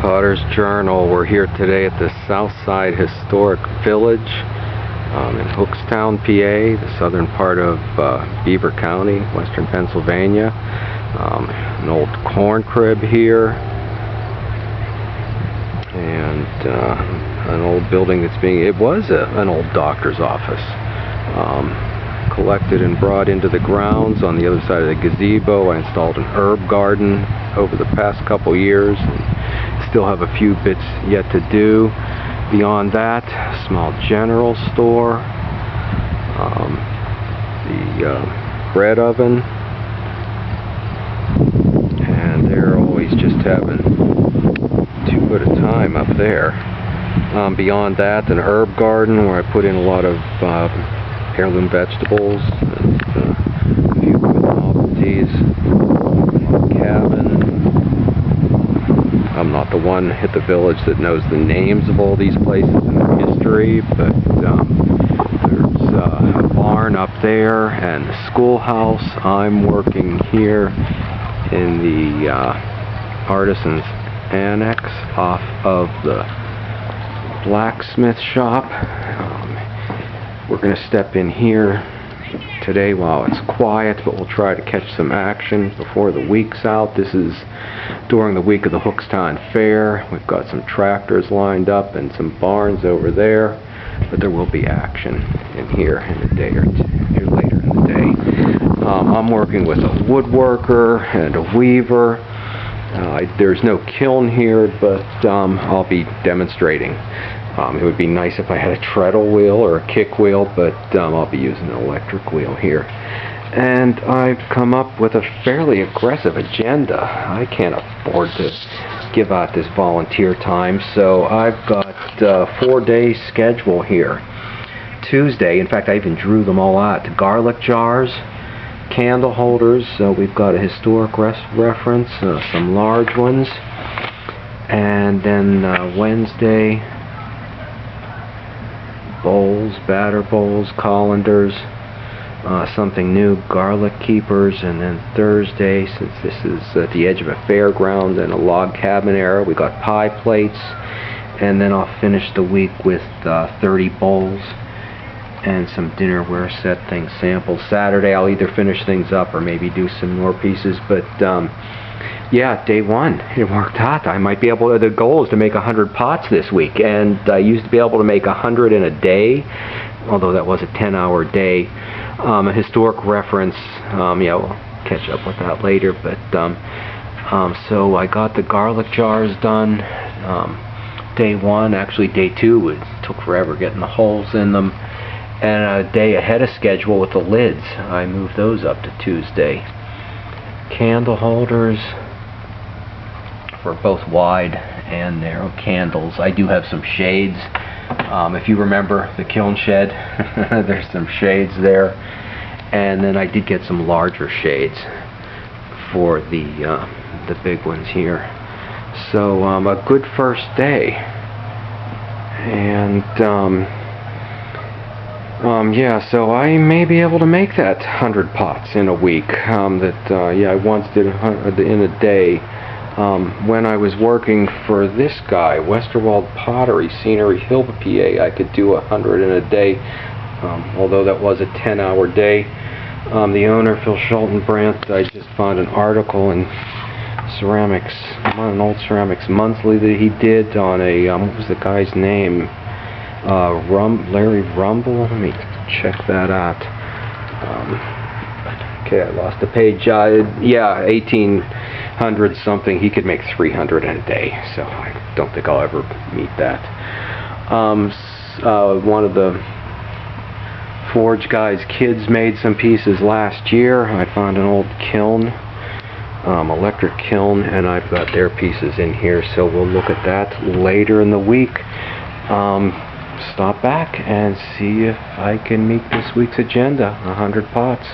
Potter's Journal. We're here today at the Southside Historic Village in Hookstown, PA, the southern part of Beaver County, western Pennsylvania. An old corn crib here, and an old building it was an old doctor's office. Collected and brought into the grounds. On the other side of the gazebo, I installed an herb garden over the past couple years, and still have a few bits yet to do. Beyond that, a small general store, the bread oven, and they're always just having two at a time up there. Beyond that, an herb garden where I put in a lot of heirloom vegetables, and a few good novelties. Cabin. I'm not the one at the village that knows the names of all these places and their history, but there's a barn up there and the schoolhouse. I'm working here in the Artisans Annex off of the blacksmith shop. We're going to step in here today while it's quiet, but we'll try to catch some action before the week's out. This is during the week of the Hookstown Fair. We've got some tractors lined up and some barns over there, but there will be action in here in a day or two later in the day. I'm working with a woodworker and a weaver. There's no kiln here, but I'll be demonstrating. It would be nice if I had a treadle wheel or a kick wheel, but I'll be using an electric wheel here. And I've come up with a fairly aggressive agenda. I can't afford to give out this volunteer time, so I've got a 4-day schedule here. Tuesday, in fact, I even drew them all out. Garlic jars, candle holders, we've got a historic reference, some large ones. And then Wednesday, bowls, batter bowls, colanders, something new, garlic keepers. And then Thursday, since this is at the edge of a fairground and a log cabin era, we got pie plates. And then I'll finish the week with 30 bowls and some dinnerware set things, samples. Saturday I'll either finish things up or maybe do some more pieces, but yeah, day one, it worked out. I might be able to, the goal is to make 100 pots this week, and I used to be able to make 100 in a day, although that was a 10-hour day. A historic reference, yeah, we'll catch up with that later, but so I got the garlic jars done day one. Actually day two, it took forever getting the holes in them, and a day ahead of schedule with the lids. I moved those up to Tuesday. Candle holders for both wide and narrow candles. I do have some shades. If you remember the kiln shed, there's some shades there. And then I did get some larger shades for the big ones here. So a good first day. And yeah, so I may be able to make that 100 pots in a week. Yeah, I once did in a day. When I was working for this guy, Westerwald Pottery, Scenery Hill, PA, I could do 100 in a day, although that was a 10-hour day. The owner, Phil Schultenbrandt, I just found an article in Ceramics, an old Ceramics Monthly that he did on a, what was the guy's name? Larry Rumble. Let me check that out. Okay, I lost the page. Yeah, 1800 something. He could make 300 in a day, so I don't think I'll ever meet that. One of the forge guy's kids made some pieces last year. I found an old kiln, electric kiln, and I've got their pieces in here, so we'll look at that later in the week. Stop back and see if I can meet this week's agenda, 100 pots.